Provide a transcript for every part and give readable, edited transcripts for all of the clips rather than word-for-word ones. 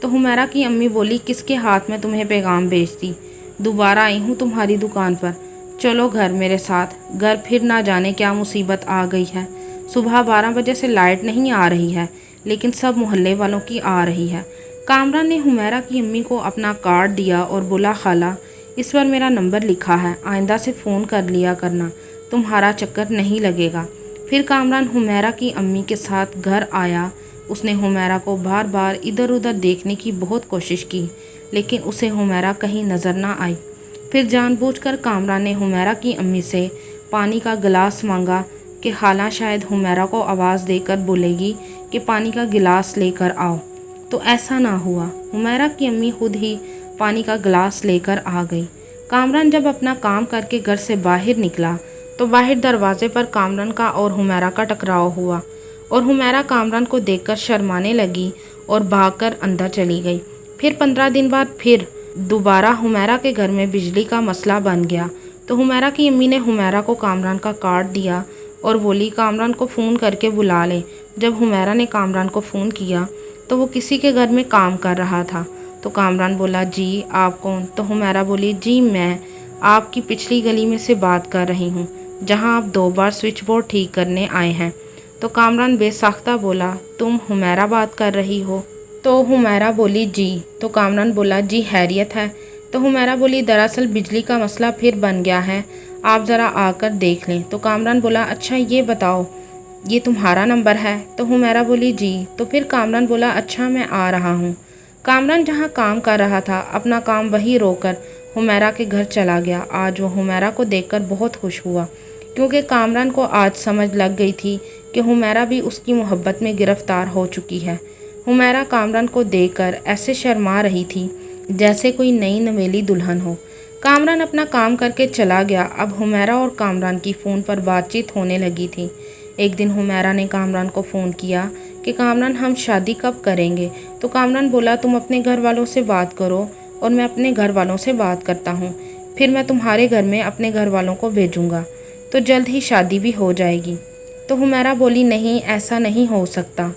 تو حمیرہ کی امی بولی کس کے ہاتھ میں تمہیں پیغام بھیجتی؟ دوبارہ آئی ہوں تمہاری دکان پر، چلو گھر میرے ساتھ۔ گھر پھر نہ جانے کیا مصیبت آ گئی ہے۔ صبح 12 بجے سے لائٹ نہیں آ رہی ہے، لیکن سب محلے والوں کی آ رہی ہے۔ کامران نے حمیرہ کی امی کو اپنا کارڈ دیا اور بولا خالہ اس پر میرا نمبر لکھا ہے، آئندہ سے فون کر لیا کرنا، تمہارا چکر نہیں لگے گا۔ پھر کامران حمیرہ کی امی کے ساتھ گھر آیا۔ اس نے حمیرہ کو بار بار ادھر ادھر دیکھنے کی بہت کوشش کی، لیکن اسے حمیرہ کہیں نظر نہ آئی۔ پھر جان بوجھ کر کامران نے حمیرہ کی امی سے پانی کا گلاس مانگا کہ خالہ شاید حمیرہ کو آواز دے کر بولے گی کہ پانی کا گلاس لے کر آؤ، تو ایسا نہ ہوا۔ حمیرہ کی امی خود ہی پانی کا گلاس لے کر آ گئی۔ کامران جب اپنا کام کر کے گھر سے باہر نکلا تو باہر دروازے پر کامران کا اور حمیرہ کا ٹکراؤ ہوا، اور حمیرہ کامران کو دیکھ کر شرمانے لگی اور بھاگ کر اندر چلی گئی۔ پھر 15 دن بعد پھر دوبارہ حمیرہ کے گھر میں بجلی کا مسئلہ بن گیا، تو حمیرہ کی امی نے حمیرہ کو کامران کا کارڈ دیا اور بولی کامران کو فون کر کے بلا لے۔ جب حمیرہ نے کامران کو فون کیا تو وہ کسی کے گھر میں کام کر رہا تھا، تو کامران بولا جی آپ کون؟ تو حمیرہ بولی جی میں آپ کی پچھلی گلی میں سے بات کر رہی ہوں، جہاں آپ 2 بار سوئچ بورڈ ٹھیک کرنے آئے ہیں۔ تو کامران بے ساختہ بولا تم حمیرہ بات کر رہی ہو؟ تو حمیرہ بولی جی۔ تو کامران بولا جی خیریت ہے؟ تو حمیرہ بولی دراصل بجلی کا مسئلہ پھر بن گیا ہے، آپ ذرا آ کر دیکھ لیں۔ تو کامران بولا اچھا یہ بتاؤ یہ تمہارا نمبر ہے؟ تو حمیرہ بولی جی۔ تو پھر کامران بولا اچھا میں آ رہا ہوں۔ کامران جہاں کام کر رہا تھا اپنا کام وہی روک کر حمیرہ کے گھر چلا گیا۔ آج وہ حمیرہ کو دیکھ کر بہت خوش ہوا، کیونکہ کامران کو آج سمجھ لگ گئی تھی کہ حمیرہ بھی اس کی محبت میں گرفتار ہو چکی ہے۔ حمیرہ کامران کو دیکھ کر ایسے شرما رہی تھی جیسے کوئی نئی نویلی دلہن ہو۔ کامران اپنا کام کر کے چلا گیا۔ اب حمیرہ اور کامران کی فون پر بات چیت ہونے لگی تھی۔ ایک دن حمیرہ نے کامران کو فون کیا کہ کامران ہم شادی کب کریں گے؟ تو کامران بولا تم اپنے گھر والوں سے بات کرو اور میں اپنے گھر والوں سے بات کرتا ہوں، پھر میں تمہارے گھر میں اپنے گھر والوں کو بھیجوں گا، تو جلد ہی شادی بھی ہو جائے گی۔ تو حمیرہ بولی نہیں ایسا نہیں ہو سکتا،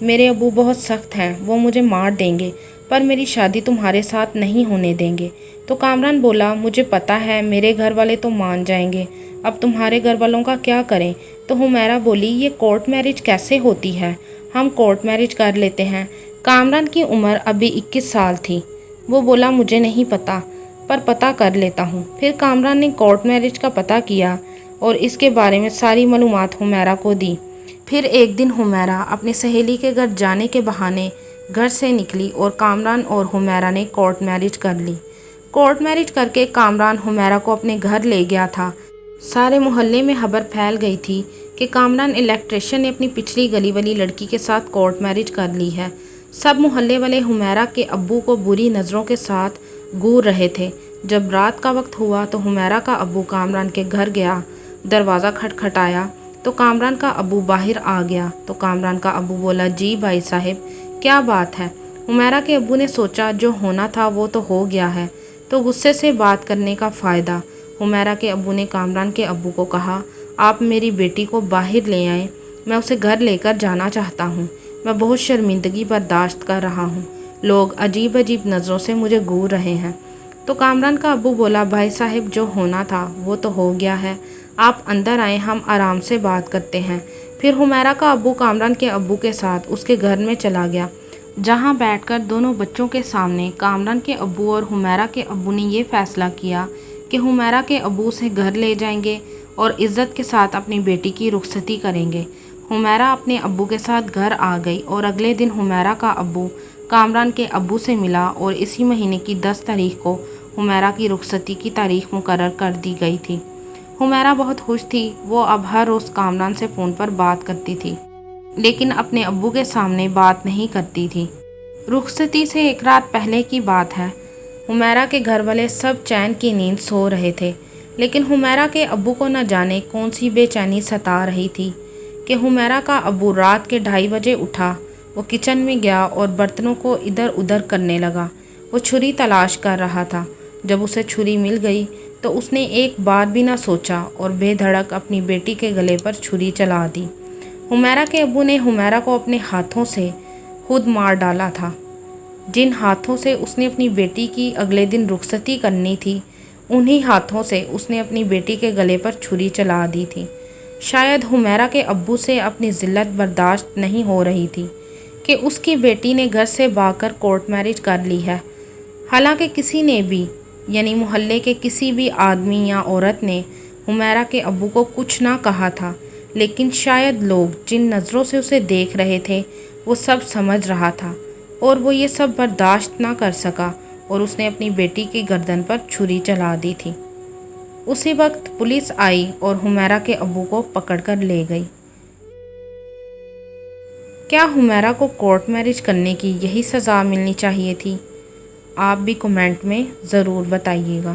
میرے ابو بہت سخت ہیں، وہ مجھے مار دیں گے، پر میری شادی تمہارے ساتھ نہیں ہونے دیں گے۔ تو کامران بولا مجھے پتہ ہے میرے گھر والے تو مان جائیں گے، اب تمہارے گھر والوں کا کیا کریں؟ تو حمیرہ بولی یہ کورٹ میرج کیسے ہوتی ہے؟ ہم کورٹ میرج کر لیتے ہیں۔ کامران کی عمر ابھی 21 سال تھی۔ وہ بولا مجھے نہیں پتہ، پر پتہ کر لیتا ہوں۔ پھر کامران نے کورٹ میرج کا پتہ کیا اور اس کے بارے میں ساری معلومات حمیرہ کو دی۔ پھر ایک دن حمیرہ اپنی سہیلی کے گھر جانے کے بہانے گھر سے نکلی اور کامران اور حمیرہ نے کورٹ میرج کر لی۔ کورٹ میرج کر کے کامران حمیرہ کو اپنے گھر لے گیا تھا۔ سارے محلے میں خبر پھیل گئی تھی کہ کامران الیکٹریشین نے اپنی پچھلی گلی والی لڑکی کے ساتھ کورٹ میرج کر لی ہے۔ سب محلے والے حمیرہ کے ابو کو بری نظروں کے ساتھ گور رہے تھے۔ جب رات کا وقت ہوا تو حمیرہ کا ابو کامران کے گھر گیا، دروازہ کھٹکھٹایا تو کامران کا ابو باہر آ گیا۔ تو کامران کا ابو بولا جی بھائی صاحب کیا بات ہے؟ حمیرہ کے ابو نے سوچا جو ہونا تھا وہ تو ہو گیا ہے، تو غصے سے بات کرنے کا فائدہ۔ حمیرہ کے ابو نے کامران کے ابو کو کہا آپ میری بیٹی کو باہر لے آئیں، میں اسے گھر لے کر جانا چاہتا ہوں، میں بہت شرمندگی برداشت کر رہا ہوں، لوگ عجیب عجیب نظروں سے مجھے گور رہے ہیں۔ تو کامران کا ابو بولا بھائی صاحب جو ہونا تھا وہ تو ہو گیا ہے، آپ اندر آئیں ہم آرام سے بات کرتے ہیں۔ پھر حمیرہ کا ابو کامران کے ابو کے ساتھ اس کے گھر میں چلا گیا، جہاں بیٹھ کر دونوں بچوں کے سامنے کامران کے ابو اور حمیرہ کے ابو نے یہ فیصلہ کیا کہ حمیرہ کے ابو اسے گھر لے جائیں گے اور عزت کے ساتھ اپنی بیٹی کی رخصتی کریں گے۔ حمیرہ اپنے ابو کے ساتھ گھر آ گئی اور اگلے دن حمیرہ کا ابو کامران کے ابو سے ملا اور اسی مہینے کی 10 تاریخ کو حمیرہ کی رخصتی کی تاریخ مقرر کر دی گئی تھی۔ حمیرہ بہت خوش تھی، وہ اب ہر روز کامران سے فون پر بات کرتی تھی، لیکن اپنے ابو کے سامنے بات نہیں کرتی تھی۔ رخصتی سے ایک رات پہلے کی بات ہے، حمیرہ کے گھر والے سب چین کی نیند سو رہے تھے، لیکن حمیرہ کے ابو کو نہ جانے کون سی بے چینی ستا رہی تھی کہ حمیرہ کا ابو رات کے 2:30 بجے اٹھا، وہ کچن میں گیا اور برتنوں کو ادھر ادھر کرنے لگا۔ وہ چھری تلاش کر رہا تھا، جب اسے چھری مل گئی تو اس نے ایک بار بھی نہ سوچا اور بے دھڑک اپنی بیٹی کے گلے پر چھری چلا دی۔ حمیرہ کے ابو نے حمیرہ کو اپنے ہاتھوں سے خود مار ڈالا تھا۔ جن ہاتھوں سے اس نے اپنی بیٹی کی اگلے دن رخصتی کرنی تھی، انہی ہاتھوں سے اس نے اپنی بیٹی کے گلے پر چھری چلا دی تھی۔ شاید حمیرہ کے ابو سے اپنی ذلت برداشت نہیں ہو رہی تھی کہ اس کی بیٹی نے گھر سے بھاگ کر کورٹ میرج کر لی ہے۔ حالانکہ کسی نے بھی، یعنی محلے کے کسی بھی آدمی یا عورت نے حمیرہ کے ابو کو کچھ نہ کہا تھا، لیکن شاید لوگ جن نظروں سے اسے دیکھ رہے تھے وہ سب سمجھ رہا تھا، اور وہ یہ سب برداشت نہ کر سکا اور اس نے اپنی بیٹی کی گردن پر چھری چلا دی تھی۔ اسی وقت پولیس آئی اور حمیرہ کے ابو کو پکڑ کر لے گئی۔ کیا حمیرہ کو کورٹ میرج کرنے کی یہی سزا ملنی چاہیے تھی؟ آپ بھی کمنٹ میں ضرور بتائیے گا۔